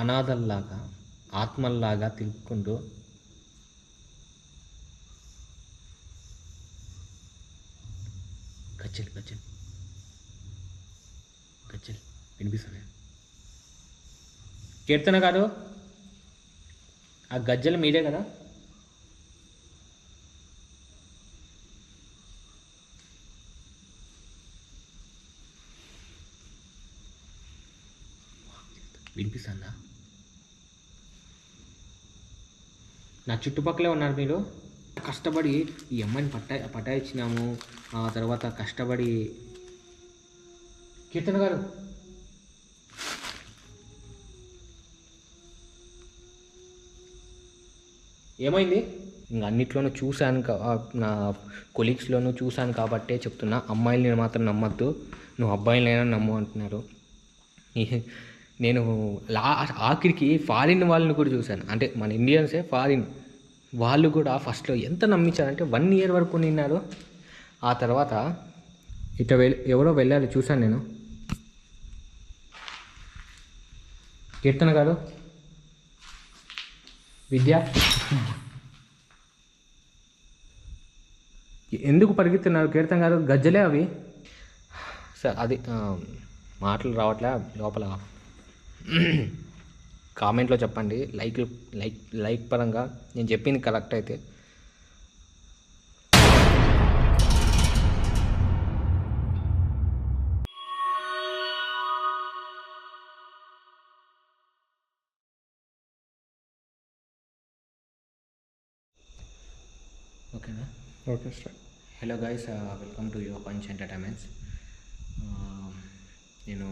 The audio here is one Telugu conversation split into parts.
అనాథల్లాగా ఆత్మల్లాగా తిరుక్కుంటూ గజ్జలు గజ్జలు గజ్జలు వినిపిస్తున్నాయి. కీర్తన గారు, ఆ గజ్జలు మీరే కదా? వినిపిస్తుందా? నా చుట్టుపక్కలే ఉన్నారు మీరు. కష్టపడి ఈ అమ్మాయిని పటాయించినాము. ఆ తర్వాత కష్టపడి కీర్తన గారు ఏమైంది? ఇంక అన్నిట్లోనూ చూశాను, నా కొలీగ్స్లోనూ చూశాను కాబట్టే చెప్తున్నా. అమ్మాయిల్ని మాత్రం నమ్మద్దు, నువ్వు అబ్బాయిలైనా నమ్ము అంటున్నారు. నేను ఆఖరికి ఫారిన్ వాళ్ళని కూడా చూశాను. అంటే మన ఇండియన్సే ఫారిన్ వాళ్ళు కూడా ఫస్ట్లో ఎంత నమ్మించారంటే 1 ఇయర్ వరకు నిన్నారు. ఆ తర్వాత ఎవరో వెళ్ళారు చూశాను నేను. కీర్తన గారు, విద్య ఎందుకు పరిగెత్తున్నారు? కీర్తన గారు, గజ్జలే అవి. సార్ అది మాటలు రావట్లే లోపల. కామెంట్లో చెప్పండి, లైక్ పరంగా నేను చెప్పింది కరెక్ట్ అయితే. ఓకేనా? Okay sir. Hello guys, welcome to your punch entertainments. నేను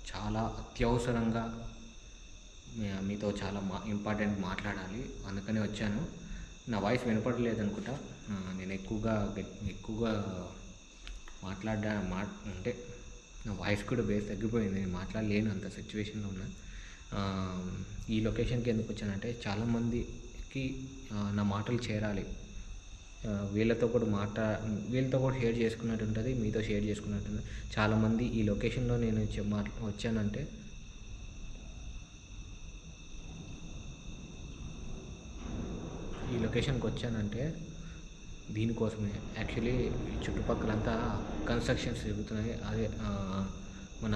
చాలా అత్యవసరంగా మీతో చాలా ఇంపార్టెంట్ మాట్లాడాలి, అందుకని వచ్చాను. నా వాయిస్ వినపడలేదు అనుకుంటా. నేను ఎక్కువగా అంటే నా వాయిస్ కూడా బేస్ తగ్గిపోయింది, నేను మాట్లాడలేను అంత సిచ్యువేషన్లో ఉన్నా. ఈ లొకేషన్కి ఎందుకు వచ్చానంటే చాలామందికి నా మాటలు చేరాలి. వీళ్ళతో కూడా షేర్ చేసుకున్నట్టు ఉంటుంది, మీతో షేర్ చేసుకున్నట్టు ఉంటుంది. చాలామంది ఈ లొకేషన్లో నేను వచ్చానంటే దీనికోసమే. యాక్చువల్లీ చుట్టుపక్కలంతా కన్స్ట్రక్షన్స్ జరుగుతున్నాయి. అదే మన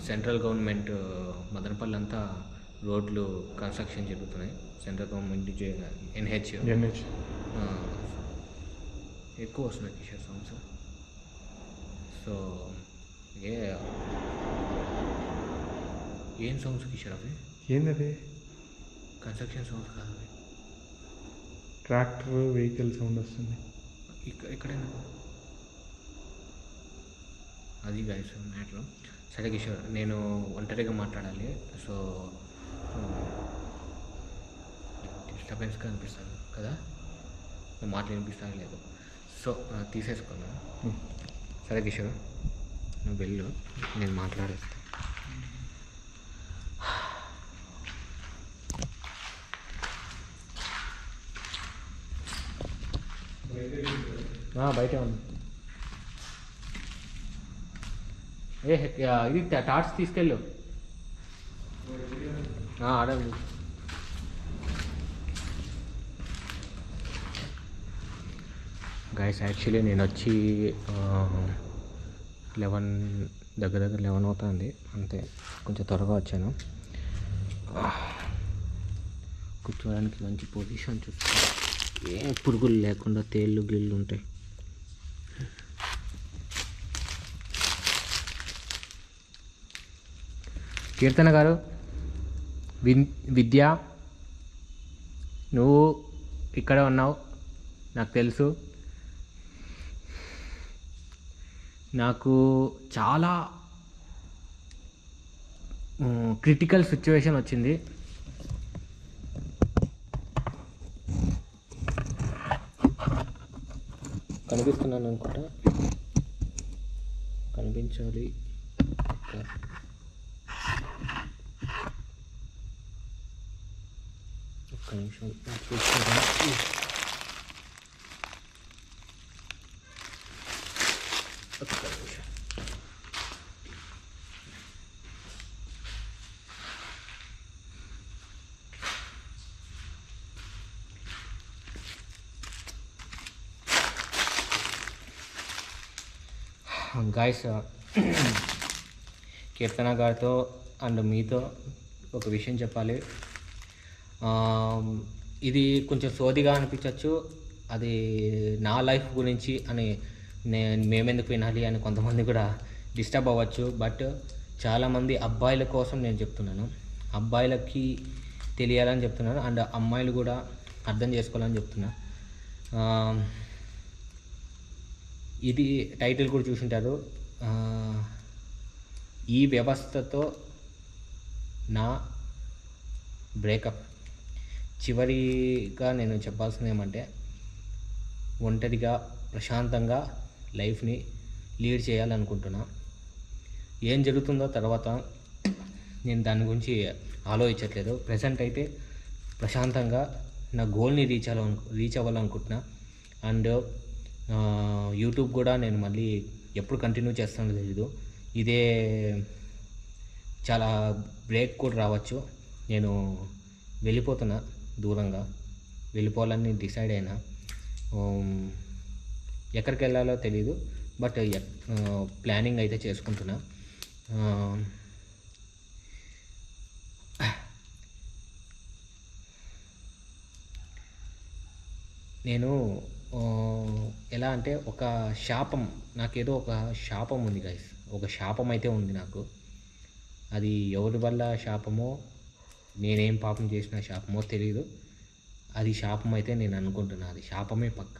సెంట్రల్ గవర్నమెంట్ మదనపల్లి అంతా రోడ్లు కన్స్ట్రక్షన్ జరుగుతున్నాయి. సెంట్రల్ గవర్నమెంట్ ఎన్హెచ్ ఎక్కువ వస్తున్నాయి కిషోర్ సౌండ్స్. సో ఏం సౌండ్స్ కిషోర్ అవి? ఏంటది? కన్స్ట్రక్షన్ సౌండ్స్ కాదు అవి, ట్రాక్టర్ వెహికల్ సౌండ్ వస్తుంది. ఎక్కడైనా అది గైస్ మ్యాటర్. సరే కిషోర్, నేను ఒంటరిగా మాట్లాడాలి. సో డిస్టర్బెన్స్గా అనిపిస్తాను కదా, మాటలు వినిపిస్తాను లేదు. సో తీసేసుకున్నా. సరే కిషోర్, నువ్వు వెళ్ళు, నేను మాట్లాడేస్తాను. బయటే ఉంది. ఇది టార్చ్ తీసుకెళ్ళు. ఆడండి. గైస్, యాక్చువల్లీ నేను వచ్చి 11 అవుతుంది అంతే. కొంచెం త్వరగా వచ్చాను. కూర్చోడానికి మంచి పొజిషన్ చూస్తాను, ఏం పురుగులు లేకుండా తేళ్ళు గిళ్ళు ఉంటాయి. కీర్తన గారు, విద్య, నువ్వు ఇక్కడ ఉన్నావు నాకు తెలుసు. నాకు చాలా క్రిటికల్ సిచ్యువేషన్ వచ్చింది. కనిపిస్తున్నాను అనుకుంటా, కనిపించాలి. ఒక్క నిమిషం చూసుకుంటాను. గాయస్, కీర్తన గారితో అండ్ మీతో ఒక విషయం చెప్పాలి. ఇది కొంచెం సోదిగా అనిపించవచ్చు, అది నా లైఫ్ గురించి అని మేమెందుకు వినాలి అని కొంతమంది కూడా డిస్టర్బ్ అవ్వచ్చు. బట్ చాలామంది అబ్బాయిల కోసం నేను చెప్తున్నాను, అబ్బాయిలకి తెలియాలని చెప్తున్నాను, అండ్ అమ్మాయిలు కూడా అర్థం చేసుకోవాలని చెప్తున్నా. ఇది టైటిల్ కూడా చూసింటారు, ఈ వ్యవస్థతో నా బ్రేకప్. చివరిగా నేను చెప్పాల్సింది ఏమంటే, ఒంటరిగా ప్రశాంతంగా లైఫ్ని లీడ్ చేయాలనుకుంటున్నా. ఏం జరుగుతుందో తర్వాత నేను దాని గురించి ఆలోచించట్లేదు. ప్రజెంట్ అయితే ప్రశాంతంగా నా గోల్ని రీచ్ అవ్వాలనుకుంటున్నా. అండ్ యూట్యూబ్ కూడా నేను మళ్ళీ ఎప్పుడు కంటిన్యూ చేస్తానో తెలీదు. ఇదే చాలా బ్రేక్ కూడా రావచ్చు. నేను వెళ్ళిపోతున్నా, దూరంగా వెళ్ళిపోవాలని డిసైడ్ అయినా. ఎక్కడికి వెళ్ళాలో తెలీదు, బట్ ప్లానింగ్ అయితే చేసుకుంటున్నా. నేను ఎలా అంటే ఒక శాపం, నాకేదో ఒక శాపం ఉంది గైస్, ఒక శాపం అయితే ఉంది నాకు. అది ఎవరి వల్ల శాపమో, నేనేం పాపం చేసిన శాపమో తెలియదు. అది శాపం అయితే నేను అనుకుంటున్నా, అది శాపమే పక్క.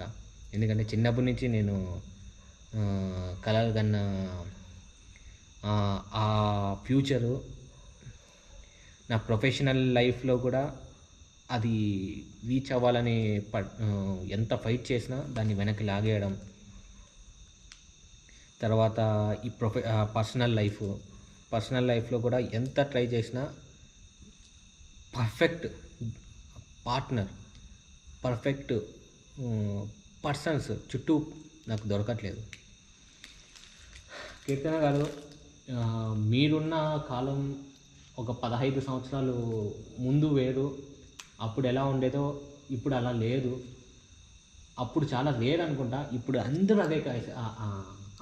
ఎందుకంటే చిన్నప్పటి నుంచి నేను కలలు కన్న ఆ ఫ్యూచరు నా ప్రొఫెషనల్ లైఫ్లో కూడా అది రీచ్ అవ్వాలని ఎంత ఫైట్ చేసినా దాన్ని వెనక్కి లాగేయడం. తర్వాత ఈ పర్సనల్ లైఫ్లో కూడా ఎంత ట్రై చేసినా పర్ఫెక్ట్ పార్ట్నర్, పర్ఫెక్ట్ పర్సన్స్ చుట్టూ నాకు దొరకట్లేదు. కీర్తన గారు, మీరున్న కాలం ఒక 15 సంవత్సరాలు ముందు వేరు. అప్పుడు ఎలా ఉండేదో ఇప్పుడు అలా లేదు. అప్పుడు చాలా రేర్ అనుకుంటా, ఇప్పుడు అందరూ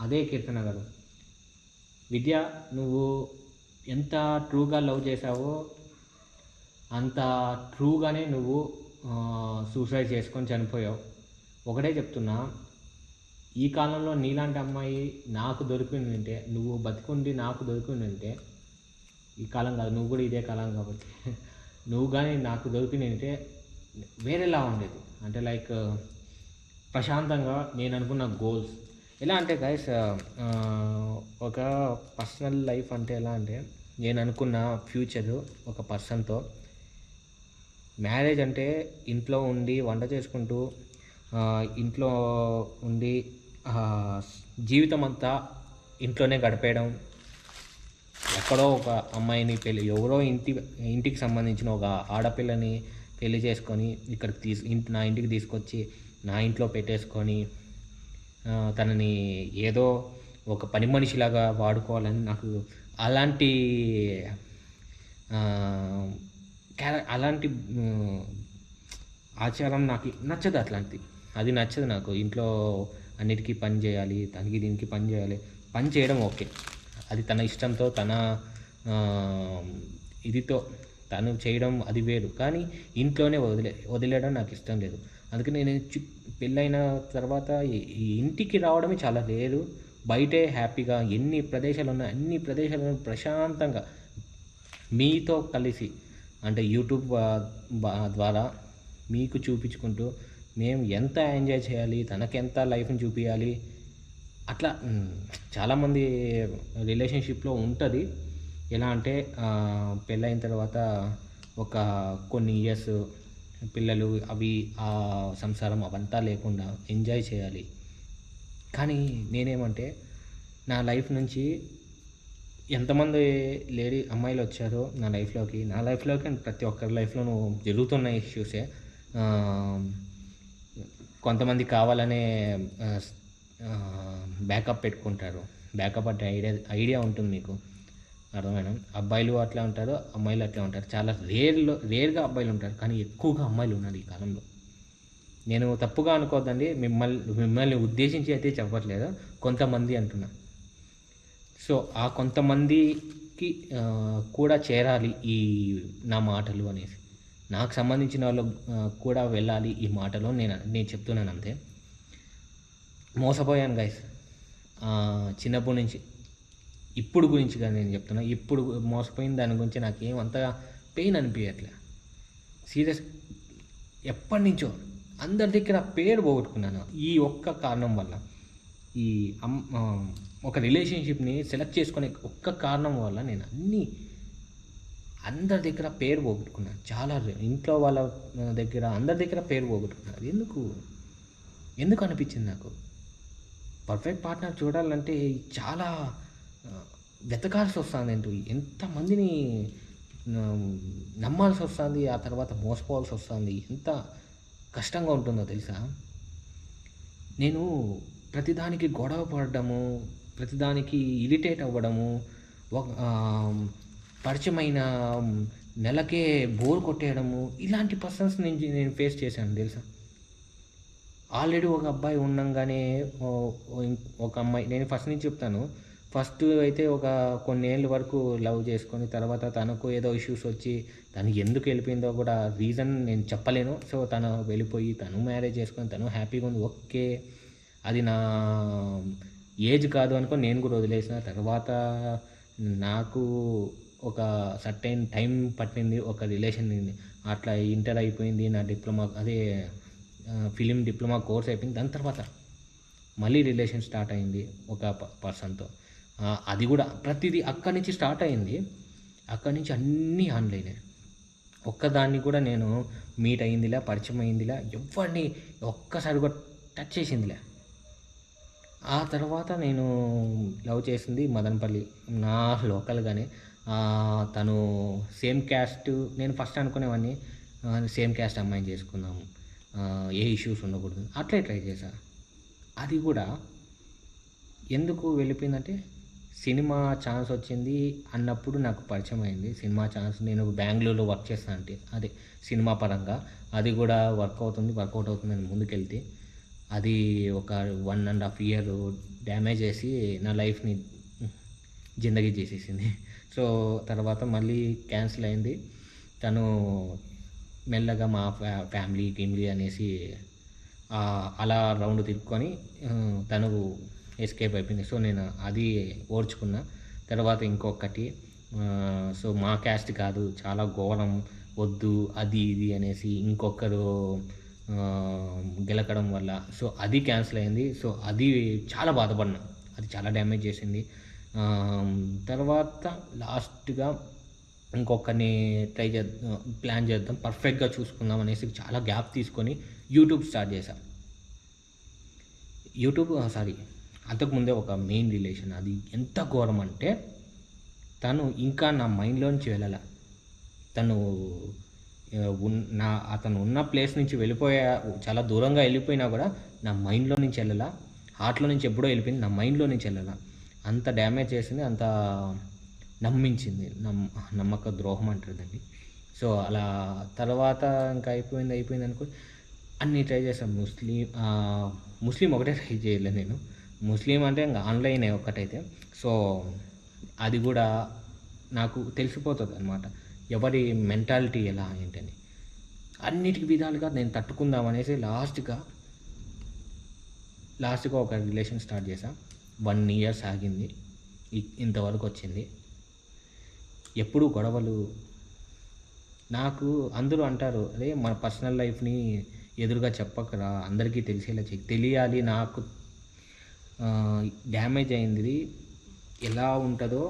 అదే కీర్తన గారు. విద్య, నువ్వు ఎంత ట్రూగా లవ్ చేసావో అంత ట్రూగానే నువ్వు సూసైడ్ చేసుకొని చనిపోయావు. ఒకటే చెప్తున్నా, ఈ కాలంలో నీలాంటి అమ్మాయి నాకు దొరికింది ఉంటే, నువ్వు బతికుండి నాకు దొరికింది ఉంటే, ఈ కాలం కాదు, నువ్వు కూడా ఇదే కాలం కాబట్టి, నువ్వు కానీ నాకు దొరికింది ఉంటే వేరేలా ఉండేది. అంటే లైక్ ప్రశాంతంగా నేను అనుకున్న గోల్స్ ఎలా అంటే గైస్, ఒక పర్సనల్ లైఫ్ అంటే ఎలా అంటే, నేను అనుకున్న ఫ్యూచరు ఒక పర్సన్తో. మ్యారేజ్ అంటే ఇంట్లో ఉండి వంట చేసుకుంటూ, ఇంట్లో ఉండి జీవితం అంతా ఇంట్లోనే గడిపేయడం. ఎక్కడో ఒక అమ్మాయిని ఎవరో ఇంటికి సంబంధించిన ఒక ఆడపిల్లని పెళ్లి చేసుకొని ఇక్కడికి నా ఇంటికి తీసుకొచ్చి నా ఇంట్లో పెట్టేసుకొని తనని ఏదో ఒక పని మనిషిలాగా వాడుకోవాలని నాకు అలాంటి ఆచారం నాకు నచ్చదు. అది నచ్చదు నాకు. ఇంట్లో అన్నిటికీ పని చేయాలి, దానికి దీనికి పని చేయాలి. పని చేయడం ఓకే, అది తన ఇష్టంతో తన ఇదితో తను చేయడం అది వేరు. కానీ ఇంట్లోనే వదిలేయడం నాకు ఇష్టం లేదు. అందుకని నేను పెళ్ళైన తర్వాత ఈ ఇంటికి రావడమే చాలా రేరు. బయటే హ్యాపీగా ఎన్ని ప్రదేశాలు ఉన్నాయి అన్ని ప్రదేశాలను ప్రశాంతంగా మీతో కలిసి, అంటే యూట్యూబ్ ద్వారా మీకు చూపించుకుంటూ మేము ఎంత ఎంజాయ్ చేయాలి, తనకెంత లైఫ్ని చూపించాలి, అట్లా చాలామంది రిలేషన్షిప్లో ఉంటుంది. ఎలా అంటే పెళ్ళైన తర్వాత ఒక కొన్ని ఇయర్స్ పిల్లలు అవి ఆ సంసారం అవంతా లేకుండా ఎంజాయ్ చేయాలి. కానీ నేనేమంటే నా లైఫ్ నుంచి ఎంతమంది అమ్మాయిలు వచ్చారో నా లైఫ్లోకి ప్రతి ఒక్కరి లైఫ్లోనూ జరుగుతున్న ఇష్యూసే. కొంతమంది కావాలనే బ్యాకప్ పెట్టుకుంటారు. బ్యాకప్ అంటే ఐడియా ఉంటుంది మీకు, అర్థమైనా? అబ్బాయిలు అట్లా ఉంటారు, అమ్మాయిలు అట్లా ఉంటారు. చాలా రేర్గా అబ్బాయిలు ఉంటారు, కానీ ఎక్కువగా అమ్మాయిలు ఉన్నారు ఈ కాలంలో. నేను తప్పుగా అనుకోవద్దండి, మిమ్మల్ని ఉద్దేశించి అయితే చెప్పట్లేదు, కొంతమంది అంటున్నా. సో ఆ కొంతమందికి కూడా చేరాలి ఈ నా మాటలు అనేసి, నాకు సంబంధించిన వాళ్ళు కూడా వెళ్ళాలి ఈ మాటలు, నేను చెప్తున్నాను అంతే. మోసపోయాను గైస్ చిన్నప్పటి నుంచి. ఇప్పుడు గురించి కానీ నేను చెప్తున్నా, ఇప్పుడు మోసపోయిన దాని గురించి నాకు ఏమంతగా పెయిన్ అనిపించట్లే. సీరియస్, ఎప్పటి నుంచో అందరి దగ్గర పేరు పోగొట్టుకున్నాను ఈ ఒక్క కారణం వల్ల. ఈ ఒక రిలేషన్షిప్ని సెలెక్ట్ చేసుకునే ఒక్క కారణం వల్ల నేను అందరి దగ్గర పేరు పోగొట్టుకున్నాను. చాలా ఇంట్లో వాళ్ళ దగ్గర, అందరి దగ్గర పేరు పోగొట్టుకున్నాను. ఎందుకు అనిపించింది నాకు. పర్ఫెక్ట్ పార్ట్నర్ చూడాలంటే చాలా వెతకాల్సి వస్తుంది. ఎంతమందిని నమ్మాల్సి వస్తుంది, ఆ తర్వాత మోసపోవాల్సి వస్తుంది. ఎంత కష్టంగా ఉంటుందో తెలుసా. నేను ప్రతిదానికి గొడవ పడడము, ప్రతిదానికి ఇరిటేట్ అవ్వడము, పరిచయమైన నెలకే బోర్ కొట్టేయడము, ఇలాంటి పర్సన్స్ నేను ఫేస్ చేశాను తెలుసా. ఆల్రెడీ ఒక అబ్బాయి ఉండంగానే ఒక అమ్మాయి, నేను ఫస్ట్ నుంచి చెప్తాను, ఫస్ట్ అయితే ఒక కొన్నేళ్ళ వరకు లవ్ చేసుకొని తర్వాత తనకు ఏదో ఇష్యూస్ వచ్చి తను ఎందుకు వెళ్ళిపోయిందో కూడా రీజన్ నేను చెప్పలేను. సో తను వెళ్ళిపోయి తను మ్యారేజ్ చేసుకొని తను హ్యాపీగా ఉంది. ఓకే, అది నా ఏజ్ కాదు అనుకో నేను కూడా వదిలేసిన. తర్వాత నాకు ఒక సర్టైన్ టైం పట్టింది ఒక రిలేషన్. అట్లా ఇంటర్ అయిపోయింది, నా డిప్లొమా ఫిలిం డిప్లొమా కోర్స్ అయిపోయింది. దాని తర్వాత మళ్ళీ రిలేషన్ స్టార్ట్ అయింది ఒక పర్సన్తో. అది కూడా ప్రతిదీ అక్కడి నుంచి స్టార్ట్ అయింది. అక్కడి నుంచి అన్నీ ఆన్లైనే. ఒక్కదాన్ని కూడా నేను మీట్ అయ్యిందిలే, పరిచయం అయిందిలే, ఎవరిని ఒక్కసారి కూడా టచ్ చేసిందిలే. ఆ తర్వాత నేను లవ్ చేసింది మదనపల్లి, నా లోకల్గానే. తను సేమ్ క్యాస్ట్. నేను ఫస్ట్ అనుకునేవాడిని సేమ్ క్యాస్ట్ అమ్మాయిని చేసుకుందాము, ఏ ఇష్యూస్ ఉండకూడదు, అట్లే ట్రై చేశా. అది కూడా ఎందుకు వెళ్ళిపోయిందంటే సినిమా ఛాన్స్ వచ్చింది అన్నప్పుడు నాకు పరిచయం అయింది. సినిమా ఛాన్స్, నేను బెంగళూరులో వర్క్ చేస్తాను అంటే అదే సినిమా పరంగా. అది కూడా వర్కౌట్ అవుతుందని ముందుకెళ్తే అది ఒక 1.5 year డ్యామేజ్ చేసి నా లైఫ్ని జిందగీ చేసేసింది. సో తర్వాత మళ్ళీ క్యాన్సిల్ అయింది. తను మెల్లగా మా ఫ్యామిలీ అనేసి అలా రౌండ్ తిప్పుకొని తను ఎస్కేప్ అయిపోయింది. సో నేను అది ఓర్చుకున్నా. తర్వాత ఇంకొకటి, సో మా క్యాస్ట్ కాదు, చాలా ఘోరం, వద్దు అది ఇది అనేసి ఇంకొకరు గెలకడం వల్ల సో అది క్యాన్సిల్ అయింది. సో అది చాలా బాధపడినా, అది చాలా డ్యామేజ్ చేసింది. తర్వాత లాస్ట్గా ఇంకొకరిని ప్లాన్ చేద్దాం, పర్ఫెక్ట్గా చూసుకుందాం అనేసి చాలా గ్యాప్ తీసుకొని యూట్యూబ్ స్టార్ట్ చేశాను. అంతకుముందే ఒక మెయిన్ రిలేషన్, అది ఎంత ఘోరం అంటే తను ఇంకా నా మైండ్లోంచి వెళ్ళాల. అతను ఉన్న ప్లేస్ నుంచి చాలా దూరంగా వెళ్ళిపోయినా కూడా నా మైండ్లో నుంచి వెళ్ళాల. హార్ట్లో నుంచి ఎప్పుడో వెళ్ళిపోయింది, నా మైండ్లో నుంచి వెళ్ళాల. అంత డ్యామేజ్ చేసింది, అంత నమ్మించింది. నమ్మక ద్రోహం అంటారు దాన్ని. సో అలా తర్వాత ఇంకా అయిపోయింది అనుకో, అన్నీ ట్రై చేశాను. ముస్లిం ఒకటే ట్రై చేయలేదు నేను. ముస్లిం అంటే ఇంకా ఆన్లైనే ఒక్కటైతే. సో అది కూడా నాకు తెలిసిపోతుంది అనమాట, ఎవరి మెంటాలిటీ ఎలా ఏంటని. అన్నిటికి విధాలుగా నేను తట్టుకుందామనేసి లాస్ట్గా ఒక రిలేషన్ స్టార్ట్ చేశాను. 1 year సాగింది, ఇంతవరకు వచ్చింది. ఎప్పుడు గొడవలు. నాకు అందరూ అంటారు, అదే మన పర్సనల్ లైఫ్ని ఎదురుగా చెప్పకరా, అందరికీ తెలిసేలా తెలియాలి. నాకు డ్యామేజ్ అయింది ఎలా ఉంటుందో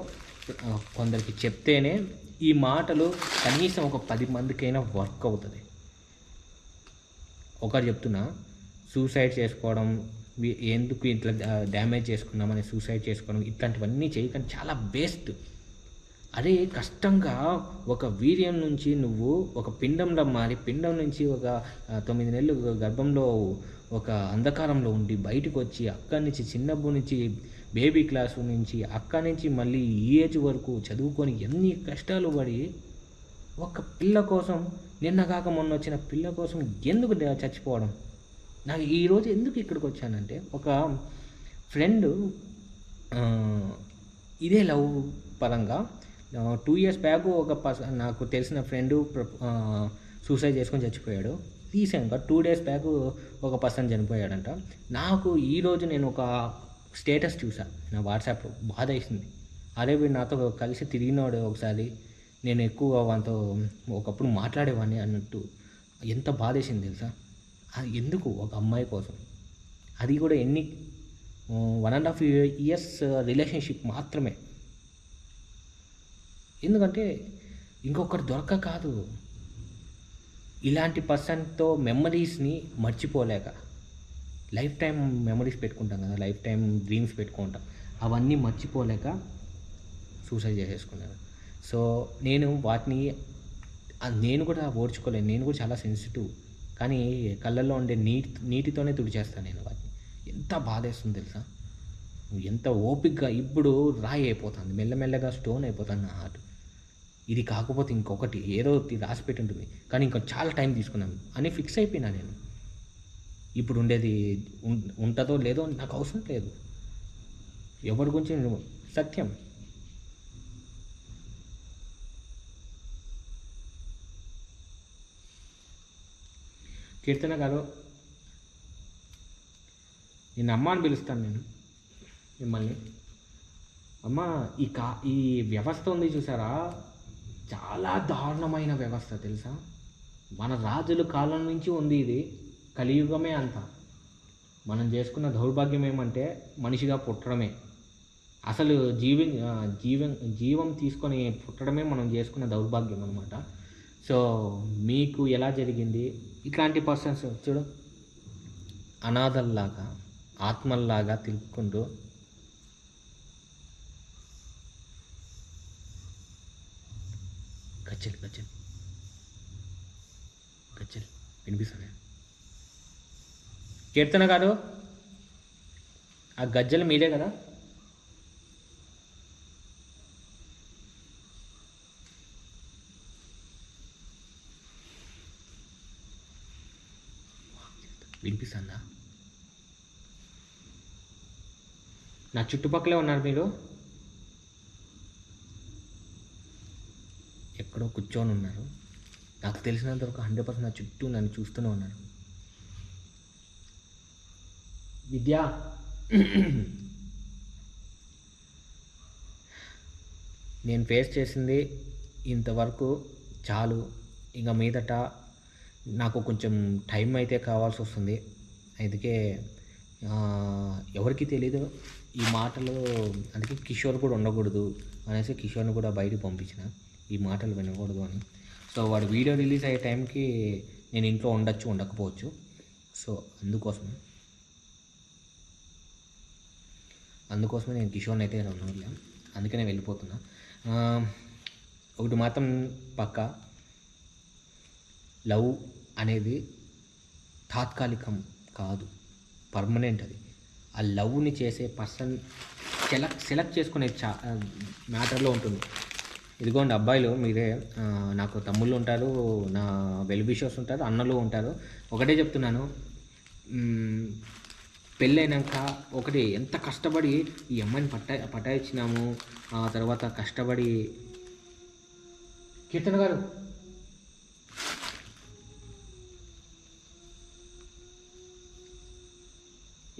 కొందరికి చెప్తేనే ఈ మాటలు కనీసం ఒక 10 మందికైనా వర్క్ అవుతుంది. ఒకరు చెప్తున్నా, సూసైడ్ చేసుకోవడం ఎందుకు, ఇట్లా డ్యామేజ్ చేసుకున్నామని సూసైడ్ చేసుకోవడం ఇట్లాంటివన్నీ చేయకండి, చాలా బెస్ట్. అరే కష్టంగా ఒక వీర్యం నుంచి నువ్వు ఒక పిండంలో మారి, పిండం నుంచి ఒక 9 నెలలు గర్భంలో ఒక అంధకారంలో ఉండి బయటకు వచ్చి అక్కడి నుంచి చిన్నప్పటి నుంచి బేబీ క్లాసు నుంచి అక్కడి నుంచి మళ్ళీ ఈ ఏజ్ వరకు చదువుకొని ఎన్ని కష్టాలు పడి ఒక పిల్ల కోసం, నిన్న కాక మొన్న వచ్చిన పిల్ల కోసం ఎందుకు చచ్చిపోవడం. నాకు ఈరోజు ఎందుకు ఇక్కడికి వచ్చానంటే, ఒక ఫ్రెండ్ ఇదే లవ్ పరంగా 2 ఇయర్స్ బ్యాక్ ఒక నాకు తెలిసిన ఫ్రెండ్ సూసైడ్ చేసుకొని చచ్చిపోయాడు. రీసెంట్గా 2 డేస్ బ్యాక్ ఒక పర్సన్ చనిపోయాడంట. నాకు ఈరోజు నేను ఒక స్టేటస్ చూసా నా వాట్సాప్లో, బాధ వేసింది. అరే వీడు నాతో కలిసి తిరిగినాడు ఒకసారి, నేను ఎక్కువ వానితో ఒకప్పుడు మాట్లాడేవాడిని అన్నట్టు. ఎంత బాధ వేసింది తెలుసా. అది ఎందుకు? ఒక అమ్మాయి కోసం, అది కూడా ఎన్ని 1.5 ఇయర్స్ రిలేషన్షిప్ మాత్రమే. ఎందుకంటే ఇంకొకరు దొరక కాదు, ఇలాంటి పర్సన్తో మెమరీస్ని మర్చిపోలేక, లైఫ్ టైం మెమరీస్ పెట్టుకుంటాం కదా, లైఫ్ టైం డ్రీమ్స్ పెట్టుకుంటాం, అవన్నీ మర్చిపోలేక సూసైడ్ చేసేసుకున్నాను. సో నేను వాటిని నేను కూడా ఓర్చుకోలేను, నేను కూడా చాలా సెన్సిటివ్. కానీ కళ్ళల్లో ఉండే నీటితోనే తుడిచేస్తాను నేను వాటిని. ఎంత బాధేస్తుంది తెలుసా. ఎంత ఓపిక్గా ఇప్పుడు రాయి అయిపోతుంది, మెల్లమెల్లగా స్టోన్ అయిపోతుంది నా హార్ట్. ఇది కాకపోతే ఇంకొకటి ఏదో రాసి పెట్టి ఉంటుంది, కానీ ఇంకా చాలా టైం తీసుకున్నాను అని ఫిక్స్ అయిపోయినా నేను. ఇప్పుడు ఉండేది ఉంటుందో లేదో నాకు అవసరం లేదు, ఎవరి గురించి నేను సత్యం. కీర్తన గారు, నేను అమ్మ అని పిలుస్తాను నేను మిమ్మల్ని. అమ్మ, ఈ వ్యవస్థ ఉంది చూసారా, చాలా దారుణమైన వ్యవస్థ తెలుసా. మన రాజుల కాలం నుంచి ఉంది ఇది, కలియుగమే అంతా. మనం చేసుకున్న దౌర్భాగ్యం ఏమంటే మనిషిగా పుట్టడమే. అసలు జీవం తీసుకొని పుట్టడమే మనం చేసుకున్న దౌర్భాగ్యం అనమాట. సో మీకు ఎలా జరిగింది? ఇట్లాంటి పర్సన్స్ చూడు, అనాథల్లాగా ఆత్మల్లాగా తిరుక్కుంటూ గజ్జలు గజ్జలు గజ్జలు వినిపిస్తానే. కీర్తన గారు, ఆ గజ్జలు మీరే కదా? వినిపిస్తుందా? నా చుట్టుపక్కలే ఉన్నారు మీరు, ఎక్కడో కూర్చొని ఉన్నారు. నాకు తెలిసినంత ఒక 100% నా చుట్టూ నన్ను చూస్తూనే ఉన్నారు. విద్య, నేను ఫేస్ చేసింది ఇంతవరకు చాలు. ఇక మీదట నాకు కొంచెం టైం అయితే కావాల్సి వస్తుంది. అందుకే ఎవరికి తెలీదు ఈ మాటలు, అందుకే కిషోర్ కూడా ఉండకూడదు అనేసి కిషోర్ని కూడా బయటకు పంపించిన, ఈ మాటలు వినకూడదు అని. సో వాడు వీడియో రిలీజ్ అయ్యే టైంకి నేను ఇంట్లో ఉండొచ్చు, ఉండకపోవచ్చు. సో అందుకోసమే నేను కిషోర్ని అయితే ఉండలే, అందుకే నేను వెళ్ళిపోతున్నా. ఒకటి మాత్రం పక్కా, లవ్ అనేది తాత్కాలికం కాదు, పర్మనెంట్. అది ఆ లవ్ని చేసే పర్సన్ సెలెక్ట్ చేసుకునే మ్యాటర్లో ఉంటుంది. ఇదిగోండి అబ్బాయిలు మీరే, నాకు తమ్ముళ్ళు ఉంటారు, నా వెల్ విషర్స్ ఉంటారు, అన్నలు ఉంటారు. ఒకటే చెప్తున్నాను, పెళ్ళైనాక ఒకటి ఎంత కష్టపడి ఈ అమ్మాయిని పటాయించినాము, ఆ తర్వాత కష్టపడి. కీర్తన గారు,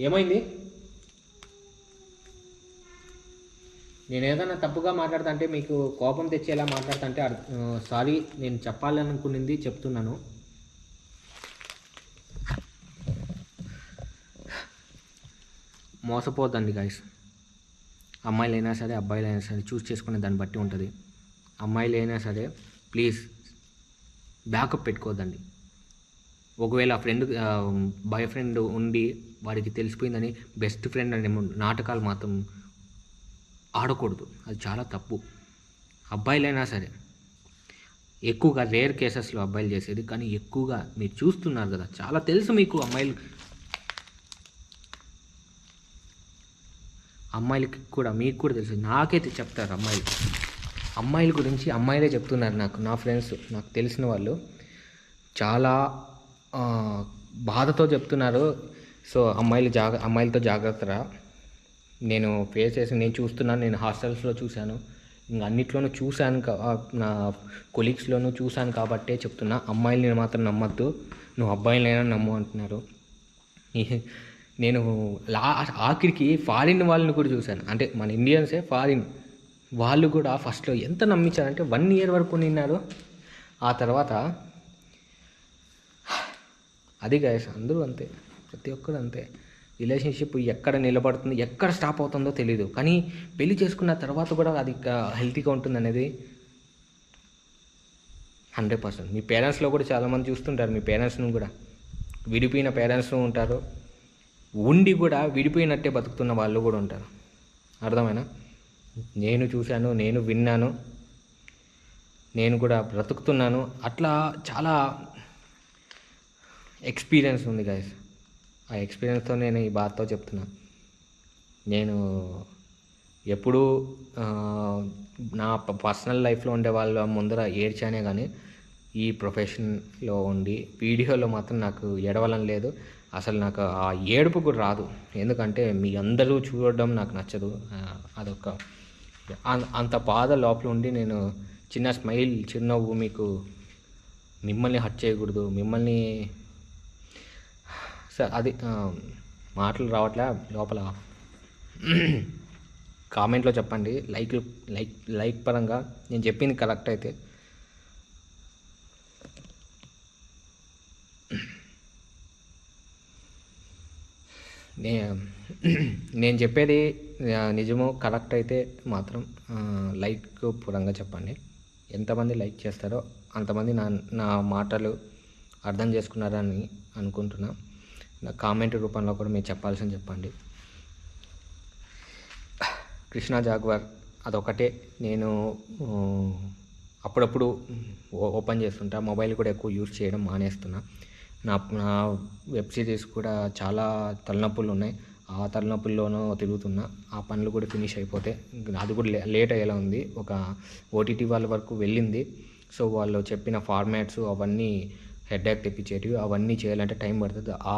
ఏమైంది? నేను ఏదైనా తప్పుగా మాట్లాడుతా అంటే, మీకు కోపం తెచ్చేలా మాట్లాడుతా అంటే సారీ, నేను చెప్పాలనుకున్నది చెప్తున్నాను. మోసపోద్దండి గైస్. అమ్మాయిలు అయినా సరే అబ్బాయిలు అయినా సరే చూస్ చేసుకునే దాన్ని బట్టి ఉంటుంది. అమ్మాయిలు అయినా సరే ప్లీజ్ బ్యాకప్ పెట్టుకోవద్దండి. ఒకవేళ బాయ్ ఫ్రెండ్ ఉండి వాడికి తెలిసిపోయిందని బెస్ట్ ఫ్రెండ్ అనే నాటకాలు మాత్రం ఆడకూడదు, అది చాలా తప్పు. అబ్బాయిలైనా సరే, ఎక్కువగా రేర్ కేసెస్లో అబ్బాయిలు చేసేది, కానీ ఎక్కువగా మీరు చూస్తున్నారు కదా, చాలా తెలుసు మీకు. అమ్మాయిలకి కూడా, మీకు కూడా తెలుసు, నాకైతే చెప్తారు అమ్మాయిల గురించి అమ్మాయిలే చెప్తున్నారు నాకు, నా ఫ్రెండ్స్, నాకు తెలిసిన వాళ్ళు చాలా బాధతో చెప్తున్నారు. సో అమ్మాయిలతో జాగ్రత్తరా, నేను ఫేస్ చేసి నేను చూస్తున్నాను. నేను హాస్టల్స్లో చూశాను, ఇంక అన్నిట్లోనూ చూశాను. నా కొలీగ్స్లోనూ చూశాను కాబట్టే చెప్తున్నా. అమ్మాయిల్ని మాత్రం నమ్మద్దు, నువ్వు అబ్బాయిలైనా నమ్ము అంటున్నారు. నేను ఆఖరికి ఫారిన్ వాళ్ళని కూడా చూశాను. అంటే మన ఇండియన్సే ఫారిన్ వాళ్ళు కూడా ఫస్ట్లో ఎంత నమ్మించారంటే 1 year వరకు నిన్నారు. ఆ తర్వాత అది గైస్, అందరూ అంతే, ప్రతి ఒక్కరు అంతే. రిలేషన్షిప్ ఎక్కడ నిలబడుతుంది, ఎక్కడ స్టాప్ అవుతుందో తెలీదు. కానీ పెళ్లి చేసుకున్న తర్వాత కూడా అది హెల్తీగా ఉంటుంది అనేది 100%. మీ పేరెంట్స్లో కూడా చాలామంది చూస్తుంటారు. మీ పేరెంట్స్ను కూడా విడిపోయిన పేరెంట్స్ ఉంటారు, ఉండి కూడా విడిపోయినట్టే బతుకుతున్న వాళ్ళు కూడా ఉంటారు. అర్థమైనా? నేను చూశాను, నేను విన్నాను, నేను కూడా బ్రతుకుతున్నాను. అట్లా చాలా ఎక్స్పీరియన్స్ ఉంది గైస్. ఆ ఎక్స్పీరియన్స్తో నేను ఈ బాధతో చెప్తున్నా. నేను ఎప్పుడూ నా పర్సనల్ లైఫ్లో ఉండే వాళ్ళ ముందర ఏడ్చానే కానీ ఈ ప్రొఫెషన్లో ఉండి వీడియోలో మాత్రం నాకు ఏడవలం లేదు. అసలు నాకు ఆ ఏడుపు కూడా రాదు. ఎందుకంటే మీ అందరూ చూడడం నాకు నచ్చదు. అదొక అంత బాధ లోపల ఉండి నేను చిన్న స్మైల్, చిరునవ్వు మిమ్మల్ని హర్ట్ చేయకూడదు, మిమ్మల్ని సార్ అది మాటలు రావట్లే లోపల. కామెంట్లో చెప్పండి, లైక్ పరంగా నేను చెప్పింది కరెక్ట్ అయితే. నేను చెప్పేది నిజమో కరెక్ట్ అయితే మాత్రం లైక్ పరంగా చెప్పండి. ఎంతమంది లైక్ చేస్తారో అంతమంది నా మాటలు అర్థం చేసుకున్నారని అనుకుంటున్నా. నా కామెంట్ రూపంలో కూడా మీరు చెప్పాల్సింది చెప్పండి. కృష్ణా జాగ్వార్ అదొకటే నేను అప్పుడప్పుడు ఓపెన్ చేస్తుంటా. మొబైల్ కూడా ఎక్కువ యూజ్ చేయడం మానేస్తున్నా. నా వెబ్ సిరీస్ కూడా చాలా తలనొప్పులు ఉన్నాయి. ఆ తలనొప్పుల్లోనూ తిరుగుతున్నా. ఆ పనులు కూడా ఫినిష్ అయిపోతే అది కూడా లేట్ అయ్యేలా ఉంది. ఒక ఓటీటీ వాళ్ళ వరకు వెళ్ళింది. సో వాళ్ళు చెప్పిన ఫార్మాట్స్ అవన్నీ హెడ్ఏక్ తెప్పించేటివి, అవన్నీ చేయాలంటే టైం పడుతుంది. ఆ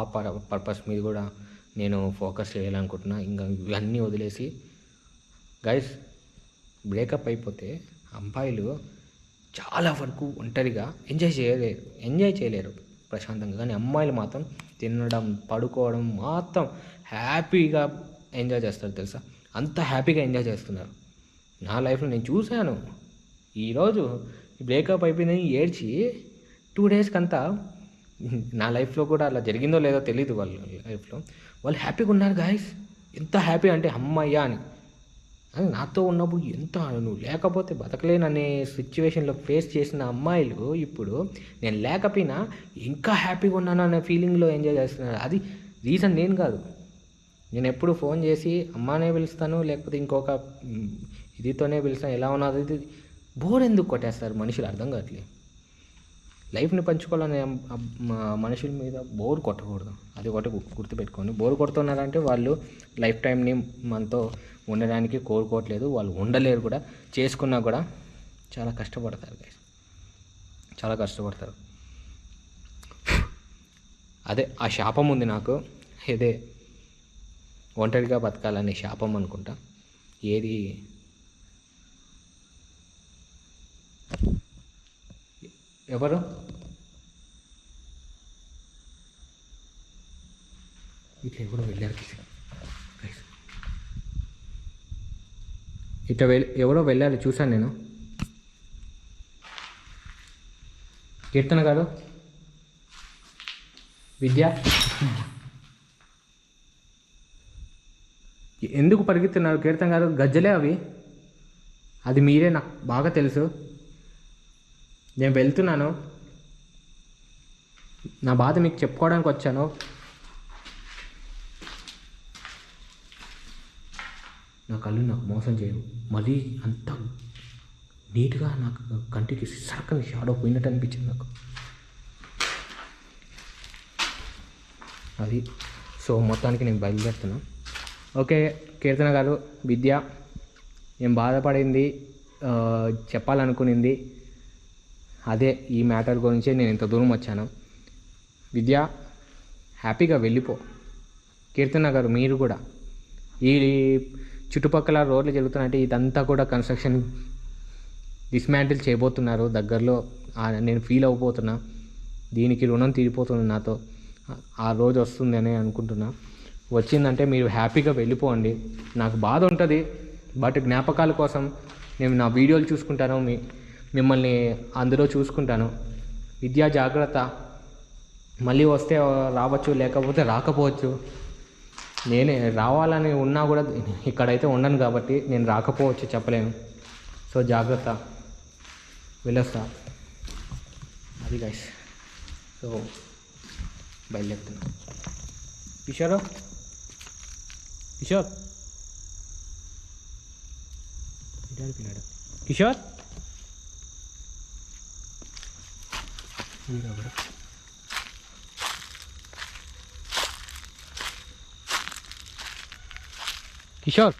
పర్పస్ మీద కూడా నేను ఫోకస్ చేయాలనుకుంటున్నా. ఇంకా ఇవన్నీ వదిలేసి గైస్, బ్రేకప్ అయిపోతే అబ్బాయిలు చాలా వరకు ఒంటరిగా ఎంజాయ్ చేయలేరు ప్రశాంతంగా. కానీ అమ్మాయిలు మాత్రం తినడం, పడుకోవడం మాత్రం హ్యాపీగా ఎంజాయ్ చేస్తారు తెలుసా. అంత హ్యాపీగా ఎంజాయ్ చేస్తున్నారు. నా లైఫ్లో నేను చూశాను. ఈరోజు బ్రేకప్ అయిపోయిందని ఏడ్చి 2 days అంతా, నా లైఫ్లో కూడా అలా జరిగిందో లేదో తెలీదు. వాళ్ళ లైఫ్లో వాళ్ళు హ్యాపీగా ఉన్నారు గాయస్. ఎంత హ్యాపీ అంటే అమ్మయ్యా అని. నాతో ఉన్నప్పుడు ఎంత నువ్వు లేకపోతే బతకలేననే సిచ్యువేషన్లో ఫేస్ చేసిన అమ్మాయిలు ఇప్పుడు నేను లేకపోయినా ఇంకా హ్యాపీగా ఉన్నాను అనే ఫీలింగ్లో ఎంజాయ్ చేస్తున్నారు. అది రీజన్ నేను కాదు. నేను ఎప్పుడు ఫోన్ చేసి అమ్మానే పిలుస్తాను, లేకపోతే ఇంకొక ఇదితోనే పిలుస్తాను, ఎలా ఉన్నది ఇది బోర్ ఎందుకు కొట్టేస్తారు మనుషులు, అర్థం కావట్లేదు. లైఫ్ని పంచుకోవాలనే మనుషుల మీద బోర్ కొట్టకూడదు. అది ఒకటి గుర్తుపెట్టుకోండి. బోర్ కొడుతున్నారంటే వాళ్ళు లైఫ్ టైంని మనతో ఉండడానికి కోరుకోవట్లేదు. వాళ్ళు ఉండలేరు కూడా. చేసుకున్నా కూడా చాలా కష్టపడతారు గైస్, చాలా కష్టపడతారు. అదే ఆ శాపం ఉంది నాకు. ఇదే ఒంటరిగా బతకాలనే శాపం అనుకుంటా. ఏది ఎవరు ఇట్లా ఎవరో వెళ్ళారు, ఇట్లా ఎవరో వెళ్ళారు చూశాను నేను. కీర్తన గారు, విద్య, ఎందుకు పరిగెత్తున్నారు కీర్తన గారు? గజ్జలే అవి, అది మీరే, నాకు బాగా తెలుసు. నేను వెళ్తున్నాను, నా బాధ మీకు చెప్పుకోవడానికి వచ్చాను. నా కళ్ళు నాకు మోసం చేయవు. మళ్ళీ అంత నీట్గా నాకు కంటికి సరకని షాడో పోయినట్టు అనిపించింది నాకు. అది సో మొత్తానికి నేను బయలుదేరుతున్నా. ఓకే కీర్తన గారు, విద్య, నేను బాధపడింది, చెప్పాలనుకునింది అదే ఈ మ్యాటర్ గురించే నేను ఇంత దూరం వచ్చాను. విద్య హ్యాపీగా వెళ్ళిపో. కీర్తన గారు మీరు కూడా ఈ చుట్టుపక్కల రోడ్లు జరుగుతున్నాయంటే ఇదంతా కూడా కన్స్ట్రక్షన్ డిస్మాంటిల్ చేయబోతున్నారు దగ్గరలో. నేను ఫీల్ అవ్వబోతున్నా, దీనికి రుణం తీరిపోతుంది నాతో. ఆ రోజు వస్తుంది అని అనుకుంటున్నా. వచ్చిందంటే మీరు హ్యాపీగా వెళ్ళిపోండి. నాకు బాధ ఉంటుంది, బట్ జ్ఞాపకాల కోసం నేను నా వీడియోలు చూసుకుంటాను, మిమ్మల్ని అందులో చూసుకుంటాను. విద్యా జాగ్రత్త. మళ్ళీ వస్తే రావచ్చు, లేకపోతే రాకపోవచ్చు. నేనే రావాలని ఉన్నా కూడా ఇక్కడైతే ఉండను కాబట్టి నేను రాకపోవచ్చు, చెప్పలేను. సో జాగ్రత్త, వెళ్ళొస్తా. అది గైస్. సో బయలుదేరుతున్నా. కిషోర్ కిషోర్ పిల్లాడు కిషోర్ కిషోర్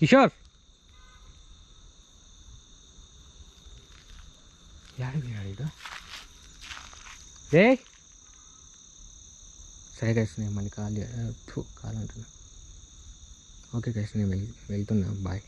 కిషోర్ యాడికి రే. సరే గైస్, నేను మళ్ళీ కాల్ అంటున్నా. ఓకే గైస్, నేను వెళ్తున్నా. బాయ్.